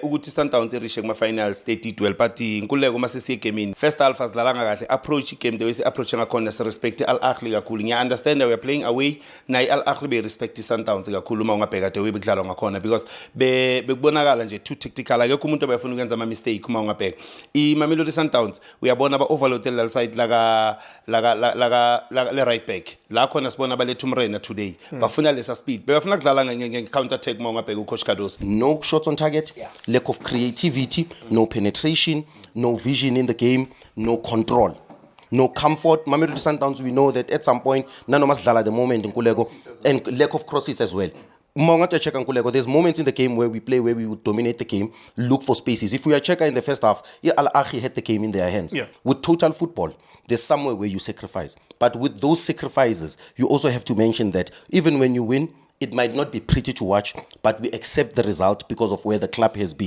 ukuthi Sundowns irishe kuma-finals 30-12 but inkululeko uma sesiye egamini first half asidlalanga kahle approach igame the way si-approach ngakhona si-respect Al Ahly kakhulu ngiya-understand we are playing away naye Al Ahly be-respect Sundowns kakhulu uma ungabheka the way bekudlalwa ngakhona because bekubonakala nje too tactical akekho umuntu obefuna ukwenza ama-mistake uma ungabheka iMamelodi Sundowns uyabona ba-overload lal side le-right back la khona sibona abaletha umrena today bafuna lesa speed befuna kudlala nge-counter attack uma ungabheka uCoach Cardoso. No shots on target, lack of creativity, no penetration, no vision in the game, no control, no comfort. Mamelodi Sundowns, we know that at some point, none of us at the moment in Nkululeko, and lack of crosses as well. There's moments in the game where we play where we would dominate the game, look for spaces. If we are checker in the first half, Al Ahly had the game in their hands. With total football, there's somewhere where you sacrifice. But with those sacrifices, you also have to mention that even when you win, it might not be pretty to watch, but we accept the result because of where the club has been.